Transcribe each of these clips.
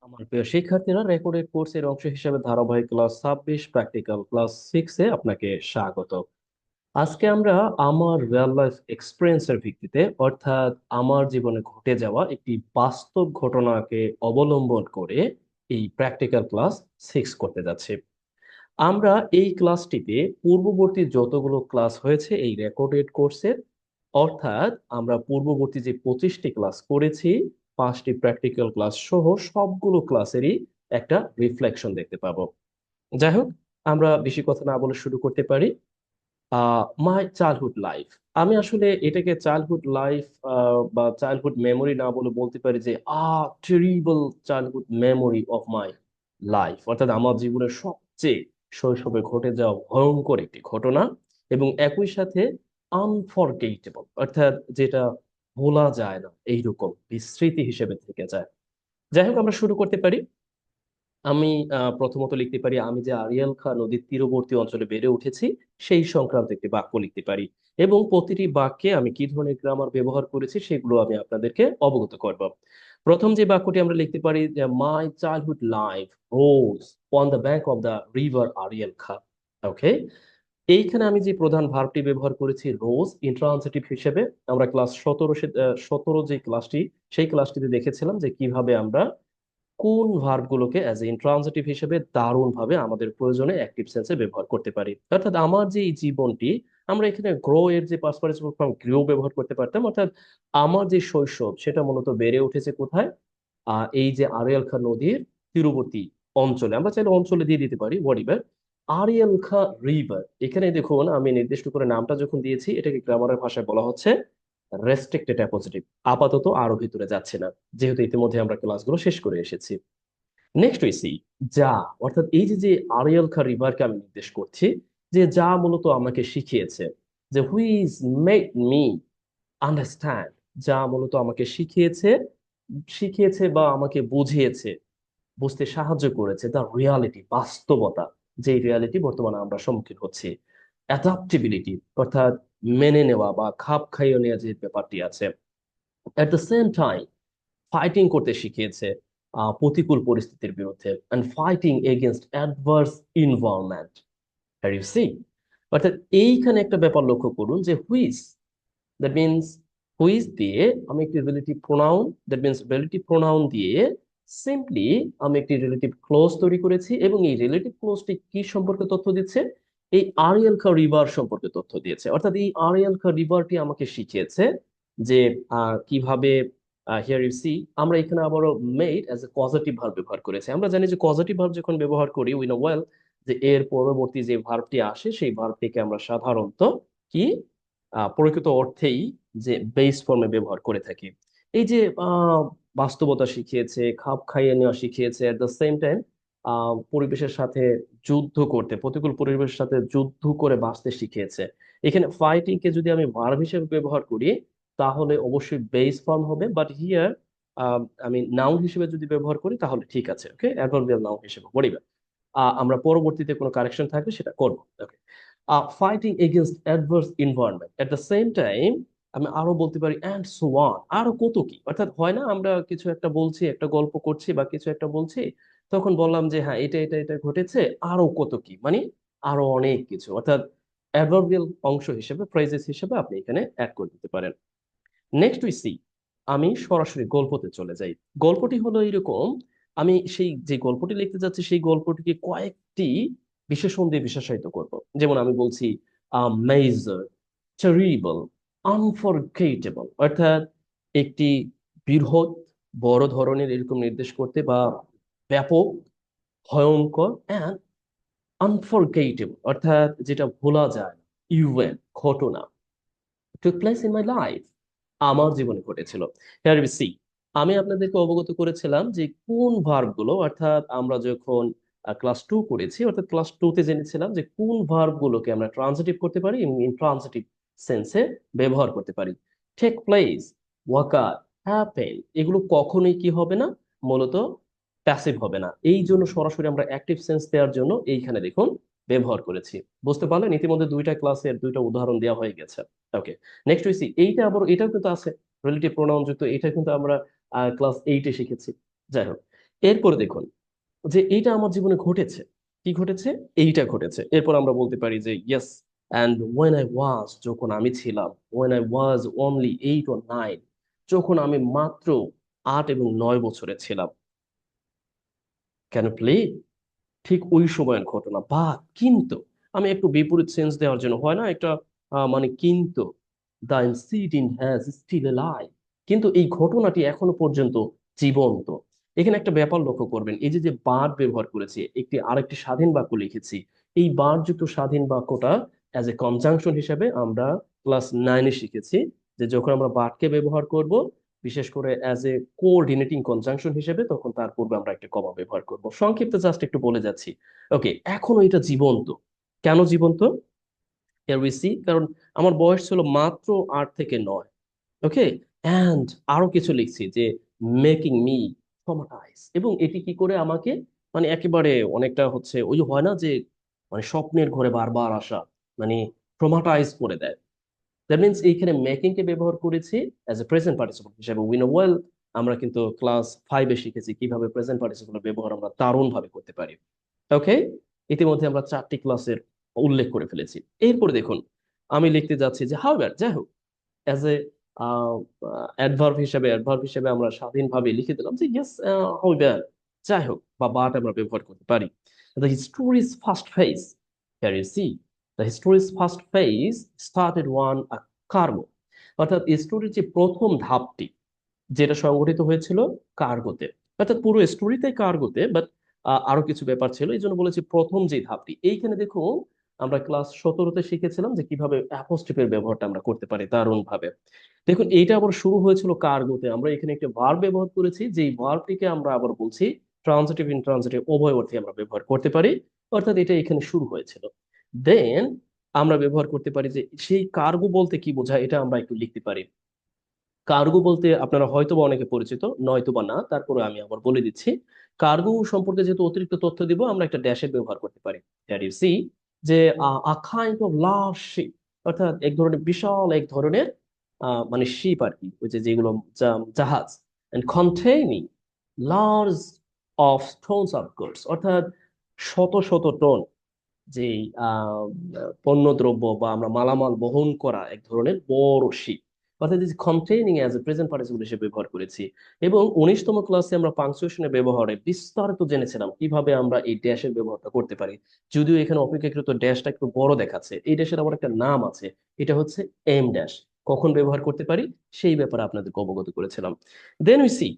আমার প্রিয় শিক্ষার্থীরা, রেকর্ডেড কোর্সের অংশ হিসেবে ধারাবাহিক ক্লাস 26 প্র্যাকটিক্যাল ক্লাস 6-এ আপনাকে স্বাগত। আজকে আমরা আমার রিয়েল লাইফ এক্সপিরিয়েন্সের ভিত্তিতে, অর্থাৎ আমার জীবনে ঘটে যাওয়া একটি বাস্তব ঘটনাকে অবলম্বন করে এই প্র্যাকটিক্যাল ক্লাস 6 করতে যাচ্ছি। আমরা এই ক্লাসটিতে পূর্ববর্তী যতগুলো ক্লাস হয়েছে এই রেকর্ডেড কোর্সের, অর্থাৎ আমরা পূর্ববর্তী যে 25টি ক্লাস করেছি, 5টি প্র্যাকটিক্যাল ক্লাস সহ সবগুলো ক্লাসেরই একটা রিফ্লেকশন দেখতে পাবো। যাই হোক, আমরা বেশি কথা না বলে শুরু করতে পারি। মাই চাইল্ডহুড লাইফ। আমি আসলে এটাকে চাইল্ডহুড লাইফ বা চাইল্ডহুড মেমোরি না বলে বলতে পারি যে terrible childhood memory of my life, অর্থাৎ আমার জীবনের সবচেয়ে শৈশবে ঘটে যাওয়া ভয়ঙ্কর একটি ঘটনা, এবং একই সাথে আনফরগেটেবল, অর্থাৎ যেটা ভোলা যায় না, এইরকম বিস্মৃতি হিসেবে থেকে যায়। যাই হোক, আমরা শুরু করতে পারি। আমি প্রথমত লিখতে পারি, আমি যে আরিয়াল খাঁ নদীর তীরবর্তী অঞ্চলে বেড়ে উঠেছি সেই সংক্রান্ত একটি বাক্য লিখতে পারি, এবং প্রতিটি বাক্যে আমি কি ধরনের গ্রামার ব্যবহার করেছি সেগুলো আমি আপনাদেরকে অবগত করব। প্রথম যে বাক্যটি আমরা লিখতে পারি যে my childhood life rose on the bank of the river Arial Khan. Okay, এইখানে আমি যে প্রধান ভার্বটি ব্যবহার করেছি রোজ ইন্ট্রান্সিটিভ হিসেবে। আমরা ক্লাস 17 যে ক্লাসটি, সেই ক্লাসটিতে দেখেছিলাম যে কিভাবে আমরা কোন ভার্ব গুলোকে অ্যাজ এ ইন্ট্রানজিটিভ হিসেবে দারুণ ভাবে আমাদের প্রয়োজনে অ্যাক্টিভ সেন্সে ব্যবহার করতে পারি। অর্থাৎ আমার যে এই জীবনটি, আমরা এখানে গ্রো এর যে পাস্ট পার্টিসিপল ফর্ম গ্রো ব্যবহার করতে পারতাম, অর্থাৎ আমার যে শৈশব সেটা মূলত বেড়ে উঠেছে কোথায়? এই যে আড়িয়াল খাঁ নদীর তীরবর্তী অঞ্চলে। আমরা চাইলে অঞ্চলে দিয়ে দিতে পারি what ever. Arial Khan river, এখানে দেখুন আমি নির্দিষ্ট করে নামটা যখন দিয়েছি, এটাকে গ্রামারের ভাষায় বলা হচ্ছে রেস্ট্রিক্টেড অ্যাপোজিটিভ। আপাতত আরো ভিতরে যাচ্ছে না, যেহেতু ইতিমধ্যে আমরা ক্লাসগুলো শেষ করে এসেছি। নেক্সট হইছি যা, অর্থাৎ এই যে যে আড়িয়াল খাঁ রিভারকে আমি নির্দেশ করছি, যে যা মূলত আমাকে শিখিয়েছে, যে হুইজ মেড মি আন্ডারস্ট্যান্ড, যা মূলত আমাকে শিখিয়েছে, শিখিয়েছে বা আমাকে বুঝিয়েছে, বুঝতে সাহায্য করেছে দ্য রিয়ালিটি, বাস্তবতা, যে রিয়ালিটি বর্তমানে আমরা সম্মুখীন হচ্ছি। অ্যাডাপ্টিবিলিটি, অর্থাৎ মেনে নেওয়া বা খাপ খাইয়ে নেওয়া যে ব্যাপারটি আছে। At the same time fighting করতে শিখিয়েছে প্রতিকূল পরিস্থিতির বিরুদ্ধে, and fighting against adverse environment. Have you see? অর্থাৎ এইখানে একটা ব্যাপার লক্ষ্য করুন যে হুইজ, দ্যাট মিনস হুইজ দিয়ে আমি একটি relative pronoun, that means relative pronoun দিয়ে সিম্পলি আমি একটি রিলেটিভ ক্লোজ তৈরি করেছি, এবং এই রিলেটিভ ক্লোজটি কি সম্পর্কে তথ্য দিচ্ছে? এই আরিয়াল খাঁ রিভার সম্পর্কে তথ্য দিয়েছে। অর্থাৎ এই আরিয়াল খাঁ রিভারটি আমাকে শিখিয়েছে যে কিভাবে, হিয়ার ইউ সি, আমরা এখানে আবারও made as a positive verb ব্যবহার করেছি। আমরা জানি যে পজিটিভ ভার্ব যখন ব্যবহার করি, উই নো ওয়েল যে এর পরবর্তী যে ভার্বটি আসে সেই ভার্বটিকে আমরা সাধারণত কি প্রকৃত অর্থেই যে বেস ফর্মে ব্যবহার করে থাকি। এই যে আহ, বাস্তবতা শিখিয়েছে, খাপ খাইয়ে নেওয়া শিখিয়েছে, এট দ্য সেম টাইম পরিবেশের সাথে যুদ্ধ করতে, প্রতিকূল পরিবেশের সাথে যুদ্ধ করে বাঁচতে শিখিয়েছে। এখানে ফাইটিং কে যদি আমি ভার্ব হিসেবে ব্যবহার করি তাহলে অবশ্যই বেস ফর্ম হবে, বাট হিয়ার আমি নাউন হিসেবে যদি ব্যবহার করি তাহলে ঠিক আছে। ওকে, অ্যাডভার্বিয়াল নাউন হিসেবে বলিবা। আমরা পরবর্তীতে কোনো কারেকশন থাকলে সেটা করবো। Okay, fighting against adverse environment, at the same time আমি আরো বলতে পারি অ্যান্ড সো অন, আরো কত কি। অর্থাৎ হয় না, আমরা কিছু একটা বলছি, একটা গল্প করছি বা কিছু একটা বলছি, তখন বললাম যে হ্যাঁ এটা এটা এটা ঘটেছে, আরো কত কি, মানে আরো অনেক কিছু। অর্থাৎ অ্যাডভার্বিয়াল অংশ হিসেবে, ফ্রেজেস হিসেবে আপনি এখানে অ্যাড করে দিতে পারেন। নেক্সট উই সি, আমি সরাসরি গল্পতে চলে যাই। গল্পটি হলো এরকম, আমি সেই যে গল্পটি লিখতে যাচ্ছি সেই গল্পটিকে কয়েকটি বিশেষণ দিয়ে বিশেষায়িত করব। যেমন আমি বলছি মেজর, টেরিবল, আনফরগেটেবল, অর্থাৎ একটি বৃহৎ, বড় ধরনের এরকম নির্দেশ করতে, বা ব্যাপক, ভয়ঙ্কর, অ্যান্ড আনফরগেটেবল, অর্থাৎ যেটা ভোলা যায় না, ইভেন্ট, ঘটনা, took place in my life, আমার জীবনে ঘটেছিল। হিয়ার উই সি, আমি আপনাদেরকে অবগত করেছিলাম যে কোন ভার্ব গুলো, অর্থাৎ আমরা যখন ক্লাস 2 করেছি, অর্থাৎ ক্লাস 2 তে জেনেছিলাম যে কোন ভার্ব গুলোকে আমরা ট্রান্সিটিভ করতে পারি এবং ইনট্রান্সিটিভ সেন্সে ব্যবহার করতে পারি। টেক প্লেস, ওয়াকার, হ্যাপেন, এগুলো কখনোই কি হবে না, মূলত প্যাসিভ হবে না। এই জন্য সরাসরি আমরা অ্যাক্টিভ সেন্স দেওয়ার জন্য এইখানে দেখুন ব্যবহার করেছি। বুঝতে পারলেন? ইতিমধ্যে দুইটা ক্লাসের দুইটা উদাহরণ দেওয়া হয়ে গেছে। ওকে, নেক্সট হইছি এইটা, আবার এটাও কিন্তু আছে রিলেটিভ প্রোনাউন যুক্ত, এটা কিন্তু আমরা ক্লাস 8-এ শিখেছি। যাই হোক, এরপরে দেখুন যে এইটা আমার জীবনে ঘটেছে। কি ঘটেছে? এইটা ঘটেছে। এরপর আমরা বলতে পারি যে yes, and when I was, যখন আমি ছিলাম, when I was only 8 or 9, যখন আমি মাত্র 8 এবং 9 বছরে ছিলাম। Can you play? ঠিক ওই সময়ের ঘটনা। বা কিন্তু আমি একটু বিপরীত সেন্স দেওয়ার জন্য হয় না একটা মানে কিন্তু the incident has still alive, কিন্তু এই ঘটনাটি এখনো পর্যন্ত জীবন্ত। এখানে একটা ব্যাপার লক্ষ্য করবেন, এই যে যে বাট ব্যবহার করেছি, একটি আরেকটি স্বাধীন বাক্য লিখেছি। এই বাট যুক্ত স্বাধীন বাক্যটা অ্যাজ এ কনজাংশন হিসেবে আমরা ক্লাস 9-এ শিখেছি যে যখন আমরা বাটকে ব্যবহার করব, বিশেষ করে অ্যাজ এ কোঅর্ডিনেটিং কনজাংশন হিসেবে, তখন তার পূর্বে আমরা একটা কমা ব্যবহার করব। সংক্ষিপ্ত জাস্ট একটু বলে যাচ্ছি। ওকে, এখনো এটা জীবন্ত। কেন জীবন্ত? হিয়ার উই সি, কারণ আমার বয়স ছিল মাত্র 8 থেকে 9। ওকে, অ্যান্ড আরো কিছু লিখছি যে মেকিং মি ট্রমাটাইজ, এবং এটি কি করে আমাকে মানে একেবারে অনেকটা হচ্ছে ওই যে হয় না যে মানে স্বপ্নের ঘরে বারবার আসা, মানে ট্রমাটাইজ করে দেয়। দ্যাট মিনস এইখানে মেকিং কে ব্যবহার করেছি অ্যাজ এ প্রেজেন্ট পার্টিসিপল হিসেবে। উই নো ওয়েল, আমরা কিন্তু ক্লাস 5-এ শিখেছি কিভাবে প্রেজেন্ট পার্টিসিপল ব্যবহার আমরা দারুণ ভাবে করতে পারি। ওকে, ইতিমধ্যে আমরা 4টি ক্লাসের উল্লেখ করে ফেলেছি। এরপরে দেখুন আমি লিখতে যাচ্ছি যে হাউএভার, যাই হোক, অ্যাজ এ অ্যাডভার্ব হিসেবে আমরা স্বাধীনভাবে লিখে দিলাম যে ইয়েস, হাউএভার, যাই হোক, বা বাট আমরা ব্যবহার করতে পারি। The stories first phase, here you see, the stories first phase started one a cargo, অর্থাৎ স্টোরির যে প্রথম ধাপটি যেটা সংগঠিত হয়েছিল কার্গোতে, অর্থাৎ পুরো স্টোরিতে কার্গোতে, বাট আরো কিছু ব্যাপার ছিল, এই জন্য বলেছি প্রথম যে ধাপটি। এইখানে দেখুন আমরা ক্লাস 17-তে শিখেছিলাম যে কিভাবে অ্যাপোস্ট্রোফের ব্যবহারটা আমরা করতে পারি দারুণ ভাবে। দেখুন এইটা আবার শুরু হয়েছিল কার্গোতে, আমরা এখানে একটা ভার্ব ব্যবহার করেছি, যেই ভার্বটিকে আমরা আবার বলছি ট্রানজিটিভ ইনট্রানজিটিভ উভয় অর্থে আমরা ব্যবহার করতে পারি, অর্থাৎ এটা এখানে শুরু হয়েছিল। দেন আমরা ব্যবহার করতে পারি যে সেই কার্গো বলতে কি বোঝায়, এটা আমরা একটু লিখতে পারি। কার্গো বলতে আপনারা হয়তো বা অনেকে পরিচিত, নয়তো বা না, তারপরে আমি আবার বলে দিচ্ছি। কার্গো সম্পর্কে যেহেতু অতিরিক্ত তথ্য দিব, আমরা একটা ড্যাশের ব্যবহার করতে পারি। দ্যাট ইউ সি, যে a kind of large ship, অর্থাৎ এক ধরনের বিশাল এক ধরনের মানে শিপ আর কি, ওই যে যেগুলো জাহাজ, and containing large of stones of goods, অর্থাৎ শত শত টন যে আহ পণ্যদ্রব্য বা আমরা মালামাল বহন করা এক ধরনের বড় শিপ, অর্থাৎ containing as a present participle হিসেবে ব্যবহার করেছি। এবং 19তম ক্লাসে আমরা পাংচুয়েশনের ব্যবহারে বিস্তারিত জেনেছিলাম কিভাবে আমরা এই ড্যাশের ব্যবহারটা করতে পারি। যদিও এখানে অপেক্ষাকৃত ড্যাশটা একটু বড় দেখাচ্ছে, এই ড্যাশের আবার একটা নাম আছে, এটা হচ্ছে এম ড্যাশ। কখন ব্যবহার করতে পারি সেই ব্যাপারে আপনাদের অবগত করেছিলাম। দেন উই সি,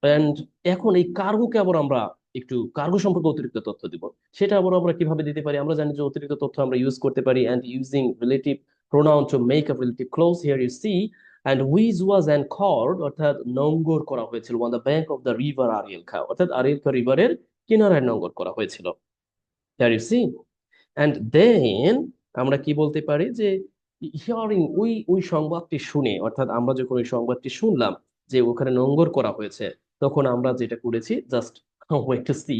এন্ড এখন এই কার্গোকে আবার আমরা একটু কার্গো সম্পর্কে অতিরিক্ত তথ্য দিব। সেটা আবার আমরা কিভাবে দিতে পারি? আমরা জানি যে অতিরিক্ত তথ্য আমরা ইউজ করতে পারি and using relative pronoun to make up relative clause, here you see, and which was anchored, অর্থাৎ নোঙ্গর করা হয়েছিল on the bank of the river Arial Khan, অর্থাৎ আরিয়েলখা রিভারের কিনারায় নোঙ্গর করা হয়েছিল। Here you see, and then আমরা কি বলতে পারি যে হিয়ারিং, ওই ওই সংবাদটি শুনে, অর্থাৎ আমরা যখন ওই সংবাদটি শুনলাম যে ওখানে নোঙ্গর করা হয়েছে, তখন আমরা যেটা করেছি জাস্ট ওয়েট টু সি,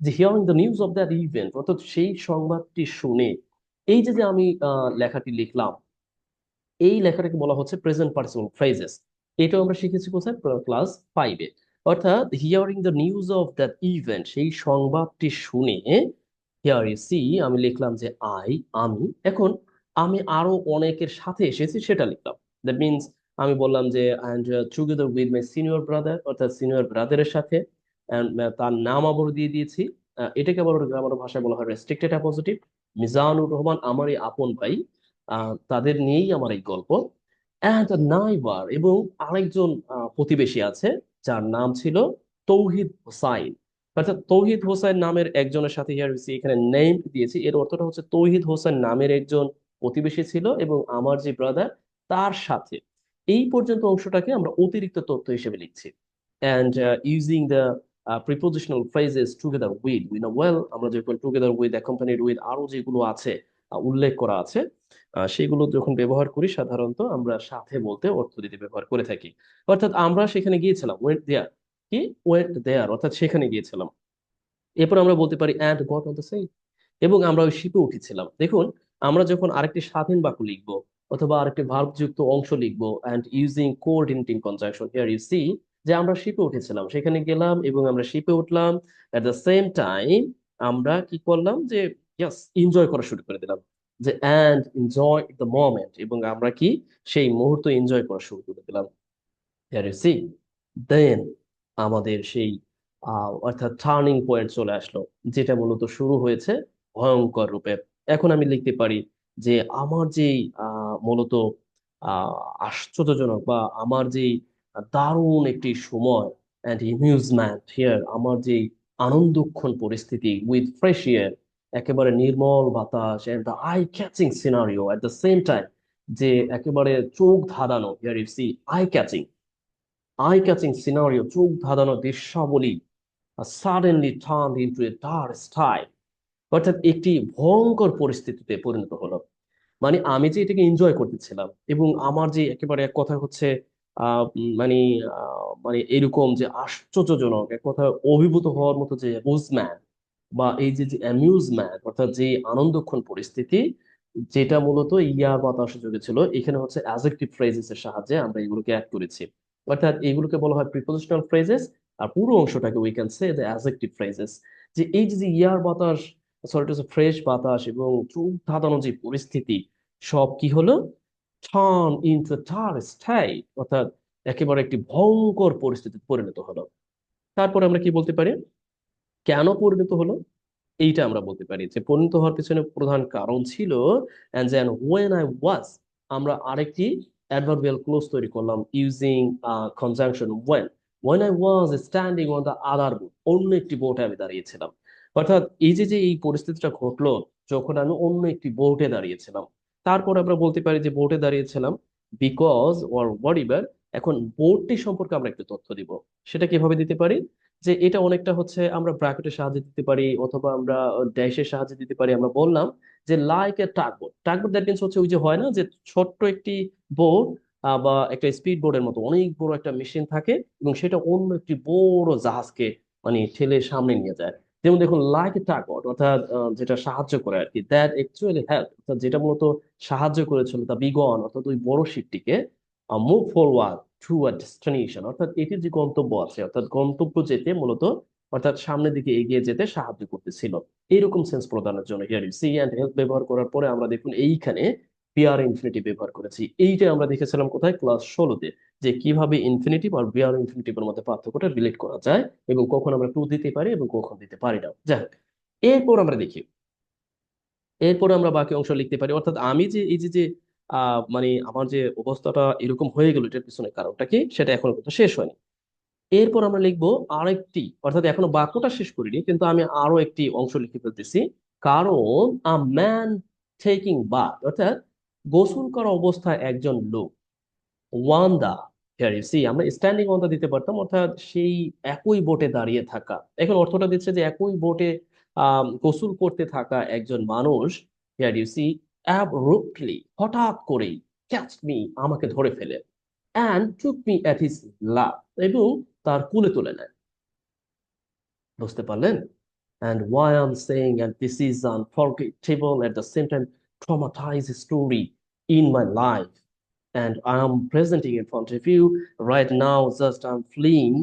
যে hearing the news of that event, অর্থাৎ সেই সংবাদটি শুনে, এই যে যে আমি লেখাটি লিখলাম, এই লেখাটাকে বলা হচ্ছে প্রেজেন্ট পার্টিসিপল ফ্রেজেস। এটাও আমরা শিখেছি কোথায়? ক্লাস 5-এ। অর্থাৎ hearing the news of that event, সেই সংবাদটি শুনে, হিয়ার ইউ সি, আমি লিখলাম যে আমি। এখন আমি আরো অনেকের সাথে এসেছি সেটা লিখলাম। দ্যাট মিনস আমি বললাম যে and together with my senior brother, অর্থাৎ সিনিয়র ব্রাদারের সাথে, and, তার নাম আবার দিয়ে দিয়েছি। এটাকে আবার আমার ভাষায় বলা হয় রেস্ট্রিক্টেড অ্যাপোজিটিভ। মিজানুর রহমান আমার এই আপন ভাই, তাদের নিয়েই আমার এই গল্প। অ্যান্ড নাইবার, এবং আরেকজন প্রতিবেশী আছে যার নাম ছিল তৌহিদ হোসাইন, অর্থাৎ তৌহিদ হোসেন নামের একজনের সাথে হিয়ার হয়েছে, এখানে নেম দিয়েছি, এর অর্থটা হচ্ছে তৌহিদ হোসেন নামের একজন প্রতিবেশী ছিল এবং আমার যে ব্রাদার তার সাথে। এই পর্যন্ত অংশটাকে আমরা অতিরিক্ত তথ্য হিসেবে লিখছি। And using the prepositional phrases together with, we know well, আমরা যখন টুগেদার উইথ, অ্যাকম্পানিড উইথ, আরো যেগুলো আছে উল্লেখ করা আছে, সেগুলো যখন ব্যবহার করি সাধারণত আমরা সাথে বলতে অর্থ দিতে ব্যবহার করে থাকি। অর্থাৎ আমরা সেখানে গিয়েছিলাম, ওয়েন্ট দেয়ার, কি ওয়েন্ট দেয়ার, অর্থাৎ সেখানে গিয়েছিলাম। এরপর আমরা বলতে পারি অ্যান্ড গট অন দ্য সেই, এবং আমরা ওই শিপে উঠেছিলাম। দেখুন আমরা যখন আরেকটি স্বাধীন বাক্য লিখবো অথবা আরেকটি ভার্ব যুক্ত অংশ লিখবো, and using coordinating conjunction, here you see, যে আমরা শিপে উঠেছিলাম, সেখানে গেলাম এবং আমরা শিপে উঠলাম। এট দ্য সেম টাইম আমরা কি করলাম যে জাস্ট এনজয় করা শুরু করে দিলাম, যে অ্যান্ড এনজয় দ্য মোমেন্ট, এবং আমরা কি সেই মুহূর্ত এনজয় করা শুরু করে দিলাম। ইউ সি, দেন আমাদের সেই অর্থাৎ টার্নিং পয়েন্ট চলে আসলো, যেটা মূলত শুরু হয়েছে ভয়ঙ্কর রূপে। এখন আমি লিখতে পারি যে আমার যেই মূলত আহ আশ্চর্যজনক বা আমার যেই দারুণ একটি সময় অ্যান্ড ইমিউজমেন্ট হিয়ার, আমার যেই আনন্দক্ষণ পরিস্থিতি উইথ ফ্রেশ এয়ার, একেবারে নির্মল বাতাস and the eye catching scenario at the same time, যে একেবারে চোখ ধাঁধানো, here you see, eye catching, eye catching scenario, চোখ ধাঁধানো দৃশ্যাবলী suddenly turn into a dark sky, অর্থাৎ একটি ভয়ঙ্কর পরিস্থিতিতে পরিণত হলো। মানে আমি যে এটাকে এনজয় করতেছিলাম এবং আমার যে একেবারে এক কথা হচ্ছে মানে মানে এরকম যে আশ্চর্যজনক এক কথা অভিভূত হওয়ার মতো যে অ্যামিউজমেন্ট বা এই যে যে অ্যামিউজমেন্ট অর্থাৎ যে আনন্দক্ষণ পরিস্থিতি, যেটা মূলত ইয়ার বাতাসে জুড়েছিল, এখানে হচ্ছে অ্যাডজেক্টিভ ফ্রেজেস এর সাহায্যে আমরা এগুলোকে অ্যাড করেছি। অর্থাৎ এগুলোকে বলা হয় প্রিপোজিশনাল ফ্রেজেস, আর পুরো অংশটাকে we can say the adjective phrases. যে এই যে যে ইয়ার বাতাস, সরি টু ফ্রেশ বাতাস এবং চোখ ধাঁধানো যে পরিস্থিতি, সব কি হলো, টার্ন ইনটু ডার্ক স্কাই, অর্থাৎ একেবারে একটি ভয়ঙ্কর পরিস্থিতিতে পরিণত হলো। তারপরে আমরা কি বলতে পারি, কেন পরিণত হলো, এইটা আমরা বলতে পারি যে পরিণত হওয়ার পিছনে প্রধান কারণ ছিল and then when I was, আমরা আরেকটি অ্যাডভার্বিয়াল ক্লোজ তৈরি করলাম using conjunction when I was standing on the other boat, অন্য একটি বোটে আমি দাঁড়িয়েছিলাম। অর্থাৎ এই যে যে এই পরিস্থিতিটা ঘটলো যখন আমি অন্য একটি বোটে দাঁড়িয়েছিলাম। তারপর আমরা বলতে পারি যে বোটে দাঁড়িয়েছিলাম বিকজ অর হোয়াট এভার। এখন বোটটি সম্পর্কে আমরা একটু তথ্য দিব। সেটা কিভাবে দিতে পারি, যে এটা অনেকটা হচ্ছে আমরা ব্র্যাকেটের সাহায্যে দিতে পারি অথবা আমরা ড্যাশের সাহায্যে দিতে পারি। আমরা বললাম যে like a tugboat, tugboat that means হচ্ছে ওই যে হয় না যে ছোট্ট একটি বোট বা একটা স্পিড বোর্ডের মতো অনেক বড় একটা মেশিন থাকে এবং সেটা অন্য একটি বড় জাহাজকে মানে ঠেলে সামনে নিয়ে যায়। যেমন দেখুন লাইক এ টাগবোট, অর্থাৎ যেটা সাহায্য করে আর কি, দ্যাট অ্যাকচুয়ালি হেল্প, অর্থাৎ যেটা মূলত সাহায্য করেছিল তা বিগন অর্থাৎ ওই বড় শিপটিকে move forward to a destination, অর্থাৎ এটির যে গন্তব্য আছে অর্থাৎ গন্তব্য যেতে মূলত অর্থাৎ সামনের দিকে এগিয়ে যেতে সাহায্য করতেছিল। এইরকম সেন্স প্রদানের জন্য here you see and help ব্যবহার করার পরে আমরা দেখুন এইখানে বিআর ইনফিনিটিভ ব্যবহার করেছি। এইটা আমরা দেখেছিলাম কোথায়, ক্লাস 16-তে, যে কিভাবে ইনফিনিটিভ আর বিআর ইনফিনিটিভের মধ্যে পার্থক্যটা রিলেট করা যায় এবং কখন আমরা টু দিতে পারি এবং কখন দিতে পারি না। যাই হোক, এরপর আমরা দেখি, এরপরে আমরা বাকি অংশ লিখতে পারি। অর্থাৎ আমি যে এই যে যে মানে আমার যে অবস্থাটা এরকম হয়ে গেল, এটার পিছনে কারণটা কি সেটা এখনো কিন্তু শেষ হয়নি। এরপর আমরা লিখবো আরেকটি, অর্থাৎ এখনো বাক্যটা শেষ করিনি কিন্তু আমি আরো একটি অংশ লিখে ফেলতেছি। কারণ আ ম্যান টেকিং বাথ, অর্থাৎ গোসল করা অবস্থায় একজন লোক, one the, here you see, আমরা স্ট্যান্ডিং অন দা দিতে পারতাম, অর্থাৎ সেই একই বোটে দাঁড়িয়ে থাকা। এখন অর্থটা দিচ্ছে যে একই বোটে গোসল করতে থাকা একজন মানুষ, হিয়ার ইউ সি, অ্যাব্রুপ্টলি, হঠাৎ করেই, ক্যাচ মি, আমাকে ধরে ফেলে, and took me at his love, এবং তার কুলে তুলে নেয়। বুঝতে পারলেন? And why I'm saying, and this is unforgettable at the same time traumatized story in my life, and I am presenting in front of you right now, just I'm fleeing,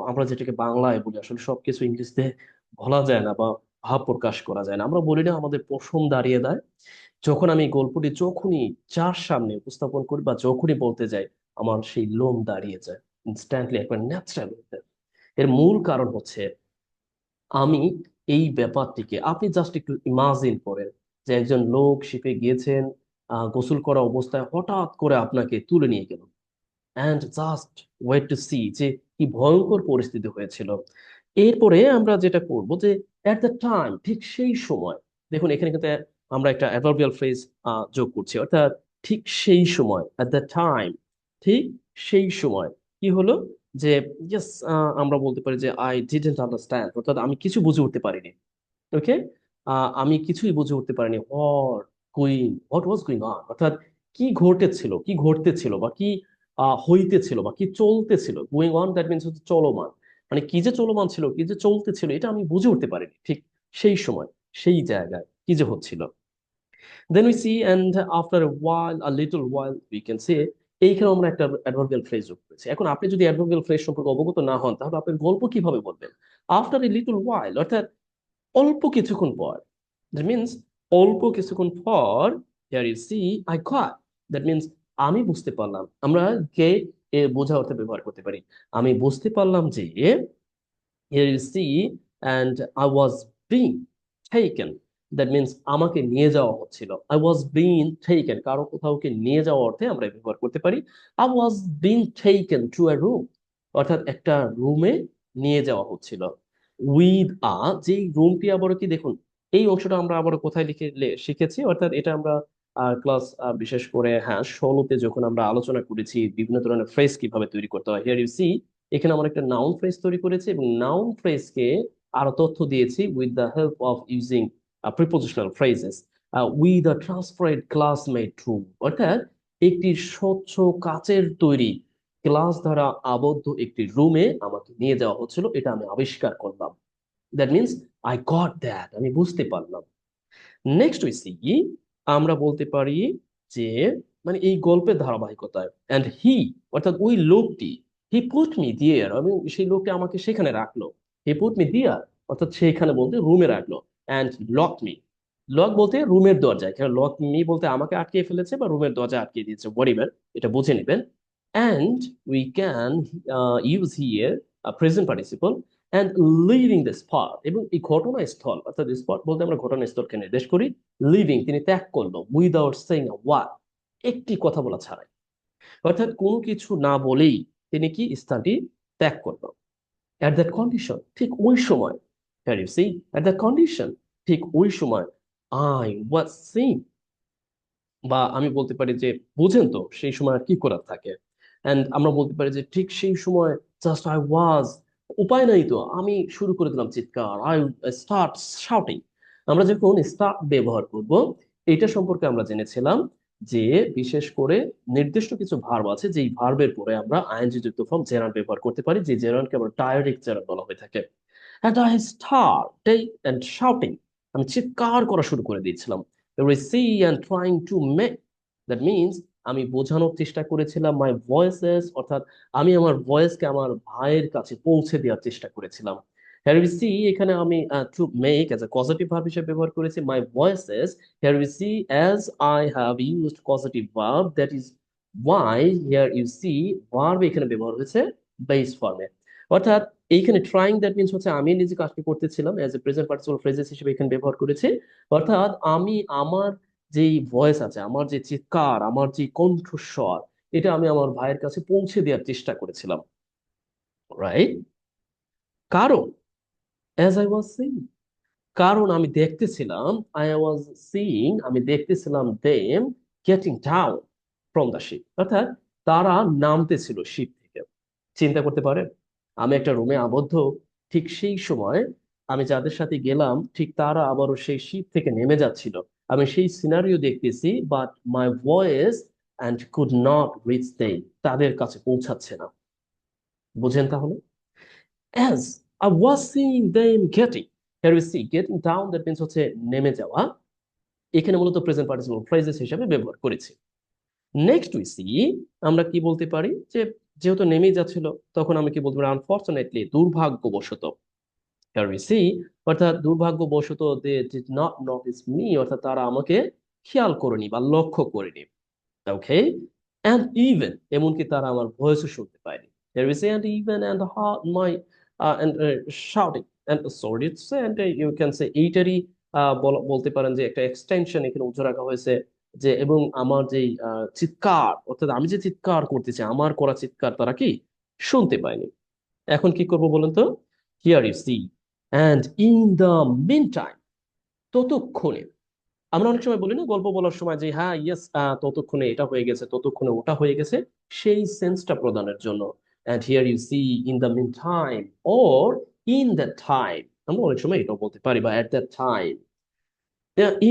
আমরা যেটাকে বাংলায় বলি, আসলে সবকিছু ইংলিশে বলা যায় না বা ভাব প্রকাশ করা যায় না। আমরা বলি না আমাদের পশম দাঁড়িয়ে দেয়, যখন আমি গল্পটি যখনই যার সামনে উপস্থাপন করি বা যখনই বলতে যাই, আমার সেই লোম দাঁড়িয়ে যায় ইনস্ট্যান্টলি, একবার ন্যাচারাল। এর মূল কারণ হচ্ছে আমি এই ব্যাপারটিকে, আপনি জাস্ট একটু ইমাজিন করেন যে একজন লোক শিপে গিয়েছেন, গোসল করা অবস্থায় হঠাৎ করে আপনাকে তুলে নিয়ে গেল, and just wait to see যে কি ভয়ঙ্কর পরিস্থিতি হয়েছিল। এরপরে আমরা যেটা করব যে অ্যাট দ্য টাইম, ঠিক সেই সময়, দেখুন এখানে কিন্তু আমরা একটা অ্যাডভার্বিয়াল ফ্রেজ যোগ করছি, অর্থাৎ ঠিক সেই সময়, অ্যাট দ্য টাইম, ঠিক সেই সময় কি হলো, যে জাস্ট আমরা বলতে পারি যে আই ডিডন্ট আন্ডারস্ট্যান্ড, অর্থাৎ আমি কিছু বুঝে উঠতে পারিনি। ওকে, আমি কিছুই বুঝে উঠতে পারিনি হোয়াট ওয়াজ গোয়িং অন, অর্থাৎ কি ঘটেছিল, কি ঘটতেছিল বা কি হইতেছিল বা কি চলতেছিল। গোয়িং অন দ্যাট মিনস হচ্ছে চলমান, মানে কি যে চলমান ছিল, কি যে চলতেছিল, এটা আমি বুঝে উঠতে পারিনি ঠিক সেই সময়, সেই জায়গায় কি যে হচ্ছিল। Then we see, and after a while, a little while, we can say, এইখানে আমরা একটা অ্যাডভার্বিয়াল ফ্রেজ যোগ করেছি। এখন আপনি যদি অ্যাডভার্বিয়াল ফ্রেজ সম্পর্কে অবগত না হন, তাহলে আপনি গল্প কিভাবে বলবেন? আফটার এ লিটল ওয়াইল, অর্থাৎ অল্প কিছুক্ষণ পর। দ্যাট মিনস অল্প কিছুক্ষণ পর, here you see I got, that means আমি বুঝতে পারলাম। আমরা গেট এ বোঝা অর্থে ব্যবহার করতে পারি। আমি বুঝতে পারলাম যে, here you see, and I was being taken, that means আমাকে নিয়ে যাওয়া হচ্ছিল। I was being taken, কারো কোথাওকে নিয়ে যাওয়া অর্থে আমরা ব্যবহার করতে পারি। I was being taken to a room, অর্থাৎ একটা রুমে নিয়ে যাওয়া হচ্ছিল। উইথ আ, যেই রুমটি আবারও কি দেখুন, এই অংশটা আমরা আবারও কোথায় শিখেছি, অর্থাৎ এটা আমরা ক্লাস বিশেষ করে হ্যাঁ 16তে যখন আমরা আলোচনা করেছি বিভিন্ন ধরনের ফ্রেজ কিভাবে তৈরি করতে হয়। হিয়ার ইউ সি, এখানে আমরা একটা নাউন ফ্রেজ তৈরি করেছি এবং নাউন ফ্রেজকে আরো তথ্য দিয়েছি with the help of using prepositional phrases. With a transparent classmate room, অর্থাৎ একটি স্বচ্ছ কাচের তৈরি গ্লাস দ্বারা আবদ্ধ একটি রুমে আমাকে নিয়ে যাওয়া হচ্ছিল, এটা আমি আবিষ্কার করলাম। That means I got that, আমি বুঝতে পারলাম। নেক্সট উই সি, আমরা বলতে পারি যে মানে এই গল্পের ধারাবাহিকতায়, অ্যান্ড হি, অর্থাৎ ওই লোকটি, হি পুট মি দিয়ার, আমি সেই লোকটি আমাকে সেখানে রাখলো। হি পুট মি দিয়ার, অর্থাৎ সেইখানে বলতে রুমে রাখলো। অ্যান্ড লক মি, লক বলতে রুমের দরজায়, এখানে লক মি বলতে আমাকে আটকে ফেলেছে বা রুমের দরজা আটকে দিয়েছে, হোয়াটএভার, এটা বুঝে নেবেন। And we can use here present participle, and living the spot, এবং এই ঘটনাস্থল, অর্থাৎ স্পট বলতে আমরা ঘটনাস্থলকে নির্দেশ করি। লিভিং, তিনি ত্যাগ করলো, উইদাউট সেইং আ ওয়ার্ড, একটি কথা বলা ছাড়াই, অর্থাৎ কোনো কিছু না বলেই তিনি কি স্থানটি ত্যাগ করলো। অ্যাট দ্যাট কন্ডিশন, ঠিক ওই সময়, can you see, at that condition, ঠিক ওই সময়, আই ওয়াজ সিং, বা আমি বলতে পারি যে বুঝেন তো সেই সময় আর কি করার থাকে। এন্ড আমরা বলতে পারি যে ঠিক সেই সময় জাস্ট আই ওয়াজ, উপায় নাই তো আমি শুরু করে দিলাম চিৎকার, আই স্টার্ট শাউটিং। আমরা যখন স্টার্ট ব্যবহার করব, এটা সম্পর্কে আমরা জেনেছিলাম যে বিশেষ করে নির্দিষ্ট কিছু ভার্ব আছে, যেই ভার্বের পরে আমরা আইএনজি যুক্ত ফর্ম জেরান্ড ব্যবহার করতে পারি, যে জেরান্ডকে আমরা ডাইরেক্ট জেরান্ড বলা হয়ে থাকে। And I started and shouting, আমি চিৎকার করা শুরু করে দিয়েছিলাম। Receive and trying to make, that means আমি বোঝানোর চেষ্টা করেছিলাম মাই ভয়েসেস, অর্থাৎ আমি আমার ভয়েসকে আমার ভাইয়ের কাছে পৌঁছে দেওয়ার চেষ্টা করেছিলাম। Here we see, এখানে আমি to make as a causative verb হিসেবে ব্যবহার করেছি my voices। Here we see, as I have used causative verb, that is why here you see verb এখানে ব্যবহার হয়েছে বেস ফর্মে। অর্থাৎ এইখানে ট্রাইং, দ্যাট মিনস হচ্ছে আমি নিজে কাজটি করতেছিলাম, as a present participle phrases হিসেবে এখানে ব্যবহার করেছি। অর্থাৎ আমি আমার যেই ভয়েস আছে, আমার যে চিৎকার, আমার যে কণ্ঠস্বর, এটা আমি আমার ভাইয়ের কাছে পৌঁছে দেওয়ার চেষ্টা করেছিলাম। রাইট? কারণ অ্যাজ আই ওয়াজ সিইং, কারণ আমি দেখতেছিলাম, আই ওয়াজ সিইং, আমি দেখতেছিলাম them getting down from the ship, অর্থাৎ তারা নামতেছিল শিপ থেকে। চিন্তা করতে পারেন, আমি একটা রুমে আবদ্ধ, ঠিক সেই সময় আমি যাদের সাথে গেলাম ঠিক তারা আবারও সেই শিপ থেকে নেমে যাচ্ছিল। আমি সেই সিনারিও দেখতেছি, but my voice and could not reach they, তাদের কাছে পৌঁছাচ্ছে না। বুঝেন তাহলে? As I was seeing them getting, here we see getting down, that means হচ্ছে নেমে যাওয়া, এখানে মূলত প্রেজেন্ট পার্টিসিপল ফ্রেজেস হিসেবে ব্যবহার করেছি। নেক্সট উই সি, আমরা কি বলতে পারি যে যেহেতু নেমেই যাচ্ছিল, তখন আমি কি বলতে পারি, আনফরচুনেটলি, দুর্ভাগ্যবশত। here we see, অর্থাৎ দুর্ভাগ্যবশত they did not notice me, অর্থাৎ তারা আমাকে খেয়াল করেনি বা লক্ষ্য করেনি। ওকে, অ্যান্ড ইভেন, এমনকি তারা আমার ভয়েসও শুনতে পায়নি। There is and even and heart my and shouting and sorry to say, and you can say এইটারই বলতে পারেন যে একটা এক্সটেনশন এখানে উজ্জ্ব রাখা হয়েছে, যে এবং আমার যেই চিৎকার, অর্থাৎ আমি যে চিৎকার করতেছি, আমার করা চিৎকার তারা কি শুনতে পায়নি। এখন কি করব বলুন তো? Here you see, and in the meantime, ততক্ষণে, আমরা অনেক সময় বলি না গল্প বলার সময় যে হ্যাঁ ইয়েস, ততক্ষণে এটা হয়ে গেছে, ততক্ষণে ওটা হয়ে গেছে, সেই সেন্সটা প্রদানের জন্য। And here you see, in the meantime, or in that time, আমরা অনেক সময় এটাও বলতে পারি, বা at that time.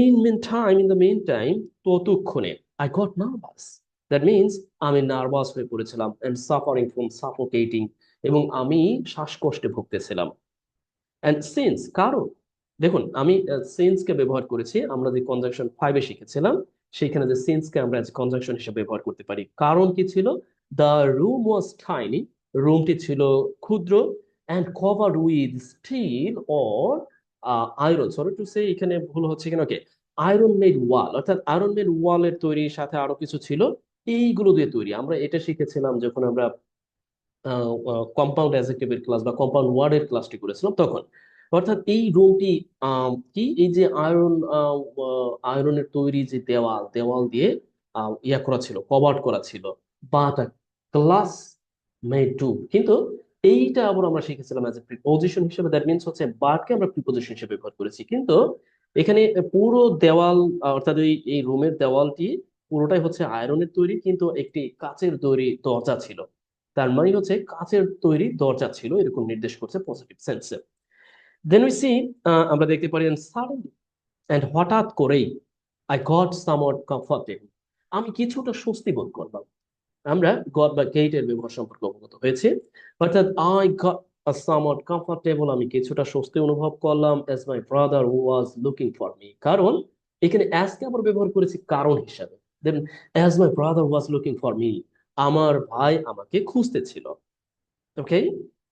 In meantime, in the meantime, ততক্ষণে, I got nervous, that means আমি নার্ভাস হয়ে পড়েছিলাম, এন্ড সাফারিং ফ্রম সাফোকেটিং, এবং আমি শ্বাসকষ্টে ভুগতেছিলাম। অ্যান্ড সিন্স, কারণ দেখুন আমি সিন্স কে ব্যবহার করেছি আমরা যে কনজাংশন 5-এ শিখেছিলাম, সেখানে যে সিন্সকে আমরা কনজাংশন হিসেবে ব্যবহার করতে পারি। কারণ কি ছিল? দ্য রুম ওয়াজ টাইনি, রুমটি ছিল ক্ষুদ্র, and covered with steel or iron, sorry to say, এখানে ভুল হচ্ছে কেন, ওকে, আয়রন মেড ওয়াল, অর্থাৎ আয়রন মেড ওয়ালের তৈরির সাথে আরো কিছু ছিল, এইগুলো দিয়ে তৈরি। আমরা এটা শিখেছিলাম যখন আমরা কম্পাউন্ড অ্যাডজেক্টিভের ক্লাস বা কম্পাউন্ড ওয়ার্ডের ক্লাসটি করেছিলাম তখন। অর্থাৎ এই রুমটি কি, এই যে আয়রনের তৈরি যে দেওয়াল, দেওয়াল দিয়ে ইয়া করা ছিল, কভার করা ছিল, বাট গ্লাস মেড টু, কিন্তু এইটা আবার আমরা শিখেছিলাম অ্যাজ এ প্রিপোজিশন হিসেবে, দ্যাট মিনস হচ্ছে বাটকে আমরা প্রিপোজিশন হিসেবে ব্যবহার করেছি। কিন্তু এখানে পুরো দেওয়াল, অর্থাৎ এই রুমের দেওয়ালটি পুরোটাই হচ্ছে আয়রনের তৈরি, কিন্তু একটি কাচের তৈরি দরজা ছিল। তার মানে হচ্ছে কাচের তৈরি দরজা ছিল, এরকম নির্দেশ করছে পজিটিভ সেন্সে। দেন উই সি, আমরা দেখতে পারি সাডেনলি অ্যান্ড হঠাৎ করেই, আই গট সামওয়াট কমফর্টেবল, আমি কিছুটা স্বস্তি বোধ করলাম। আমরা গট বা গেট এর ব্যবহার সম্পর্কে অবগত হয়েছে, অর্থাৎ আই গট সামওয়াট কমফর্টেবল, আমি কিছুটা স্বস্তি অনুভব করলাম, as my brother was looking for me, কারণ এখানে অ্যাজ কে আবার ব্যবহার করেছি কারণ হিসাবে। Then as my brother was looking for me, আমার ভাই আমাকে খুঁজতেছিল। ওকে,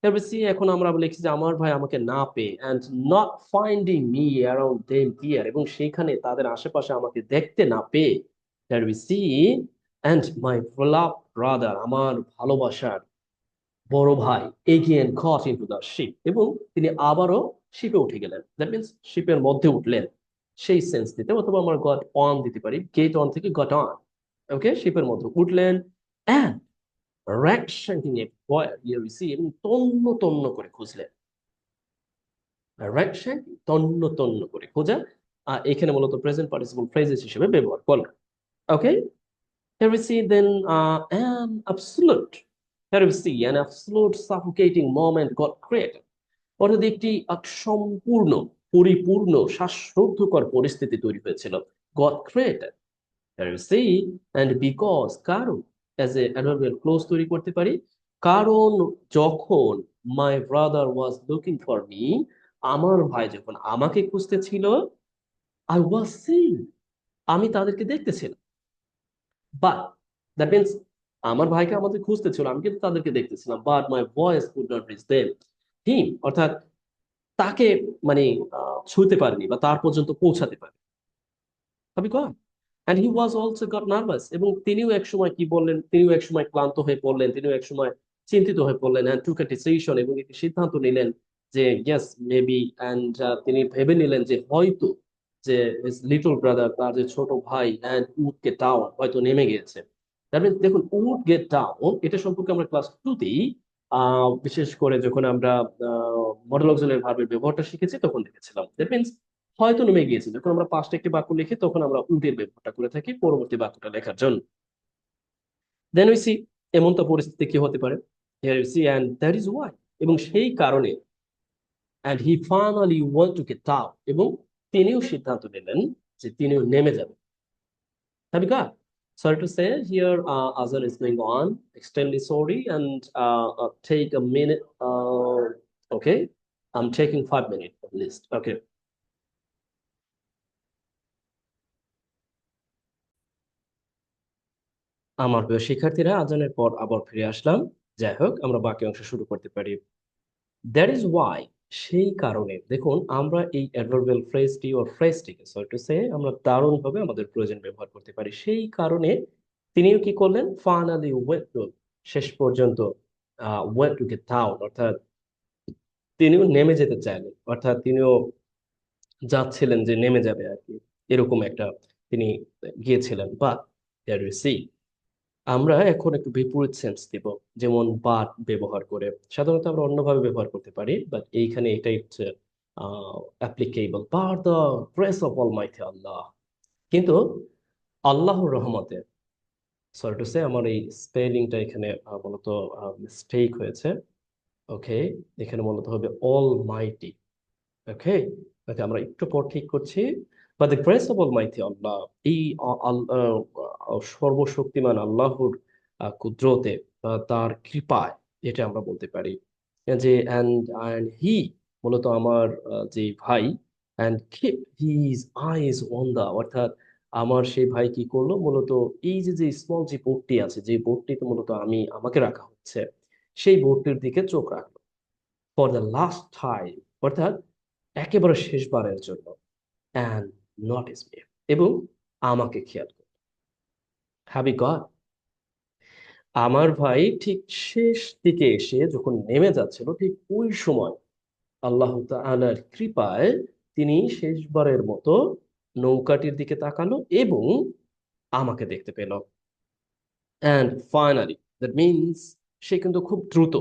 এবার সি, এখন আমরা লিখছি যে আমার ভাই আমাকে না পেয়ে, and not finding me around them here, এবং সেখানে তাদের আশেপাশে আমাকে দেখতে না পেয়ে, that we see, and my love brother, আমার ভালোবাসার বড় ভাই, again got into the ship, এবং তিনি আবারও শিপে উঠে গেলেন, দ্যাট মিনস শিপের মধ্যে উঠলেন, সেই সেন্স দিতে, অথবা আমরা গট অন দিতে পারি, গেট অন থেকে গট অন। ওকে, শিপের মধ্যে উঠলেন, এন্ড র্যাকশাঙ্কিং এক্সপায়ার ইয়ে রিসিভ, এবং তন্ন তন্ন করে খুঁজলেন। র্যাকশাঙ্কিং, তন্ন তন্ন করে খোঁজা, এখানে মূলত প্রেজেন্ট পার্টিসিপল ফ্রেজেস হিসেবে ব্যবহার করলাম। ওকে, here we see then an absolute, here we see an absolute suffocating moment got created, অর্থাৎ একটি সম্পূর্ণ, পরিপূর্ণ শ্বাসরুদ্ধকর পরিস্থিতি তৈরি হয়েছিল, got created, here we see, and because, কারণ, as a adverbial clause তৈরি করতে পারি, কারণ যখন my brother was looking for me, আমার ভাই যখন আমাকে খুঁজতেছিল, I was seeing, আমি তাদেরকে দেখতেছিলাম, বাট দ্যাট মিনস আমার ভাইকে আমাদের খুঁজতেছিল, আমি কিন্তু তাদেরকে দেখতেছিলাম, but my voice could not reach them him, অর্থাৎ তাকে মানে ছুঁতে পারেনি বা তার পর্যন্ত পৌঁছাতে পারে। তবে কন, and he was also goat nervous, এবং তিনিও এক সময় কি বললেন, তিনিও এক সময় ক্লান্ত হয়ে পড়লেন, তিনিও এক সময় চিন্তিত হয়ে পড়লেন, অ্যান্ড টুক এ ডিসিশন, এবং একটি সিদ্ধান্ত নিলেন যে ইয়েস মেবি, অ্যান্ড তিনি ভেবে নিলেন যে হয়তো, যে লিটল ব্রাদার, তার যে ছোট ভাই, অ্যান্ড উড গেট ডাউন, হয়তো নেমে গিয়েছে। দ্যাট মিনস দেখুন, উড গেট ডাউন এটা সম্পর্কে আমরা ক্লাস টুতেই বিশেষ করে যখন আমরা মডেল অক্সিলারি ভার্বের ব্যবহারটা শিখেছি তখন দেখেছিলাম। দ্যাট মিনস হয়তো নেমে গিয়েছে, যখন আমরা পাস্টে একটি বাক্য লিখি তখন আমরা উডের ব্যবহারটা করে থাকি পরবর্তী বাক্যটা লেখার জন্য। দেন উই সি, এমন তো পরিস্থিতি কি হতে পারে, here you see, and that is why, এবং সেই কারণে, and he finally want to get down, এবং তিনিও সিদ্ধান্ত নিলেন যে তিনিও নেমে যাবেন। Have you got? Sorry to say, here Azan is going on. Extremely sorry, and take a minute. Okay, I'm taking 5 minutes at least. Okay. আমার প্রিয় শিক্ষার্থীরা, আজানের পর আবার ফিরে আসলাম। যাই হোক, আমরা বাকি অংশ শুরু করতে পারি। দ্যাট ইজ ওয়াই, সেই কারণে, দেখুন আমরা এই অ্যাডভার্বিয়াল ফ্রেজটি ও ফ্রেজটিকে, সরি টু সে, আমরা দারুণভাবে আমাদের প্রয়োজন ব্যবহার করতে পারি। সেই কারণে তিনিও কি করলেন, ফাইনালি ওয়েন্ট টু, শেষ পর্যন্ত ওয়েন্ট টু গেট ডাউন, অর্থাৎ তিনিও নেমে যেতে চাইলেন, অর্থাৎ তিনিও যাচ্ছিলেন যে নেমে যাবে আর কি, এরকম একটা তিনি গিয়েছিলেন। বাট দেয়ার ইউ সি, আমরা এখন একটু বিপরীত সেন্স দিব, যেমন বাট ব্যবহার করে। সাধারণত আমরা অন্যভাবে ব্যবহার করতে পারি, বাট এইখানে এটাই হচ্ছে applicable, but the grace of almighty Allah, কিন্তু আল্লাহর রহমতে, সরি টু সে, আমার এই স্পেলিংটা এখানে মূলত মিস্টেক হয়েছে। ওকে, এখানে মূলত হবে অল মাইটি। ওকে, ওকে, আমরা একটু পর ঠিক করছি। But the grace of almighty Allah, এই সর্বশক্তিমান আল্লাহর কুদরতে, তার কৃপায়, এটা আমরা বলতে পারি যে, অ্যান্ড অ্যান্ড হি, মূলত আমার যে ভাই, and keep his eyes on the, অর্থাৎ আমার সেই ভাই কি করলো মূলত, এই যে যে স্মল যে বোর্ডটি আছে, যে বোর্ডটিতে মূলত আমাকে রাখা হচ্ছে, সেই বোর্ডটির দিকে চোখ রাখলো ফর দ্য লাস্ট টাইম, অর্থাৎ একেবারে শেষবারের জন্য, অ্যান্ড নটিস মি, এবং আমাকে খেয়াল করলো। Have you got? আমার ভাই ঠিক শেষ দিকে এসে যখন নেমে যাচ্ছিল, ঠিক ওই সময় আল্লাহ তাআলার কৃপায় তিনি শেষবারের মতো নৌকাটির দিকে তাকালো এবং আমাকে দেখতে পেল। অ্যান্ড ফাইনালি, দ্যাট মিনস সে কিন্তু খুব দ্রুত,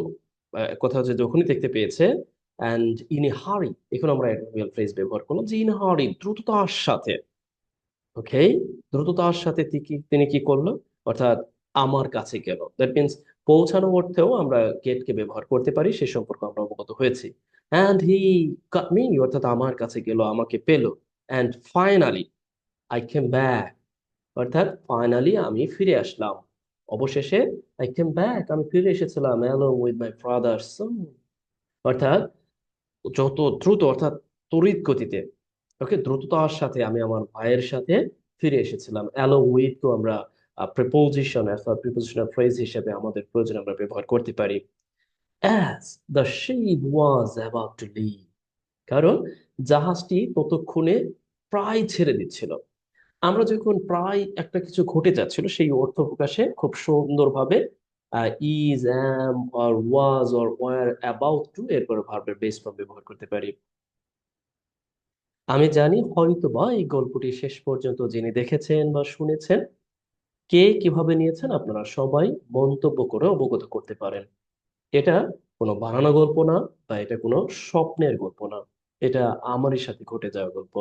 কথা হচ্ছে যখনই দেখতে পেয়েছে, অ্যান্ড ইন এ হারি, এখন আমরা অ্যাডভার্বিয়াল ফ্রেজ ব্যবহার করলাম যে ইন এ হারি, দ্রুততার সাথে। ওকে, দ্রুততার সাথে তিনি কি করলো, অর্থাৎ আমার কাছে গেল। দ্যাট মিনস পৌঁছানো অর্থেও আমরা গেটকে ব্যবহার করতে পারি, সে সম্পর্কে আমরা অবগত হয়েছি। অ্যান্ড হি গট মি, অর্থাৎ আমার কাছে গেল, আমাকে পেল। And finally I came back, অর্থাৎ ফাইনালি আমি ফিরে আসলাম। অবশেষে আই কেম ব্যাক, আমি ফিরে এসেছিলাম অ্যালং উইথ মাই ব্রাদার সন, অর্থাৎ যত দ্রুত, অর্থাৎ তড়িৎ গতিতে, ওকে, দ্রুততার সাথে আমি আমার ভাইয়ের সাথে ফিরে এসেছিলাম। অ্যালো উইথ তো আমরা প্রিপোজিশন অর্থাৎ প্রিপোজিশনাল ফ্রেজ হিসেবে আমাদের প্রয়োজনে আমরা ব্যবহার করতে পারি। As the ship was about to leave, কারণ জাহাজটি ততক্ষণে প্রায় ছেড়ে দিচ্ছিল। আমরা যখন প্রায় একটা কিছু ঘটে যাচ্ছিল, সেই অর্থ প্রকাশে খুব সুন্দরভাবে is, am, or was, or were about to, এরপর ভার্বের বেস ফর্ম ব্যবহার করতে পারি। আমি জানি হয়তোবা এই গল্পটি শেষ পর্যন্ত যিনি দেখেছেন বা শুনেছেন, কে কিভাবে নিয়েছেন, আপনারা সবাই মন্তব্য করে অবগত করতে পারেন। এটা কোনো বানানো গল্প না, বা এটা কোনো স্বপ্নের গল্প না, এটা আমারই সাথে ঘটে যাওয়া গল্প।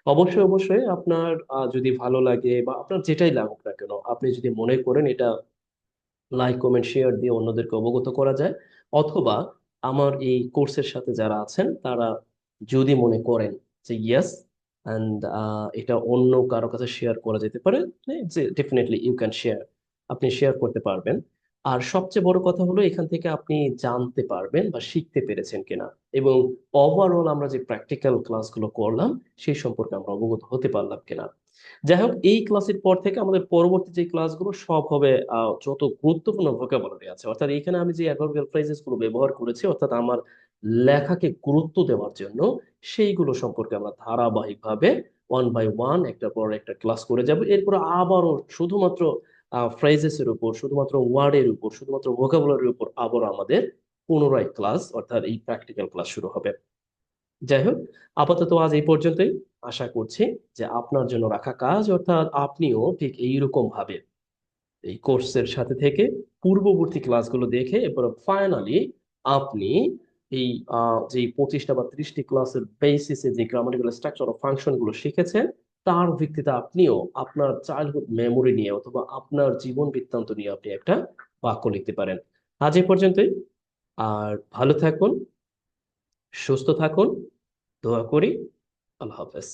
অবশ্যই অবশ্যই আপনার যদি ভালো লাগে বা আপনার যেটাই লাগুক না কেন, আপনি যদি মনে করেন এটা লাইক কমেন্ট শেয়ার দিয়ে অন্যদেরকে অবগত করা যায়, অথবা আমার এই কোর্সের সাথে যারা আছেন তারা যদি মনে করেন যে ইয়েস, অ্যান্ড এটা অন্য কারো কাছে শেয়ার করা যেতে পারে, যে ডেফিনেটলি ইউ ক্যান শেয়ার, আপনি শেয়ার করতে পারবেন। আর সবচেয়ে বড় কথা হলো এখান থেকে আপনি জানতে পারবেন বা শিখতে পেরেছেন কিনা, এবং ওভারঅল আমরা যে প্র্যাকটিক্যাল ক্লাসগুলো করলাম সেই সম্পর্কে আমরা অবগত হতে পারলাম কিনা। যাই হোক, এই ক্লাসের পর থেকে আমাদের পরবর্তী যে ক্লাসগুলো সব হবে যত গুরুত্বপূর্ণ ভোকাবুলারি আছে, অর্থাৎ এখানে আমি যে অ্যাডভার্বিয়াল ফ্রেজেস গুলো ব্যবহার করেছি, অর্থাৎ আমার লেখাকে গুরুত্ব দেওয়ার জন্য, সেইগুলো সম্পর্কে আমরা ধারাবাহিকভাবে ওয়ান বাই ওয়ান একটার পর একটা ক্লাস করে যাব। এরপর আবারও শুধুমাত্র ফ্রেজেস এর উপর, শুধুমাত্র ওয়ার্ডের উপর, শুধুমাত্র ভোকাবুলারির উপর আবারও আমাদের পুনরায় ক্লাস, অর্থাৎ এই প্র্যাকটিক্যাল ক্লাস শুরু হবে। যাই হোক, আপাতত আজ এই পর্যন্তই। আশা করছি যে আপনার জন্য রাখা কাজ, অর্থাৎ আপনিও ঠিক এইরকম ভাবে এই কোর্সের সাথে থেকে পূর্ববর্তী ক্লাসগুলো দেখে এরপর ফাইনালি আপনি এই যে 25টা বা 30টি ক্লাসের বেসিসে যে গ্রামাটিক্যাল স্ট্রাকচার অফ ফাংশন গুলো শিখেছেন, তার ভিত্তিতে আপনিও আপনার চাইল্ডহুড মেমোরি নিয়ে অথবা আপনার জীবন বৃত্তান্ত নিয়ে আপনি একটা বাক্য লিখতে পারেন। আজ এই পর্যন্তই। আর ভালো থাকুন, সুস্থ থাকুন, দোয়া করি। আল্লাহ হাফেজ।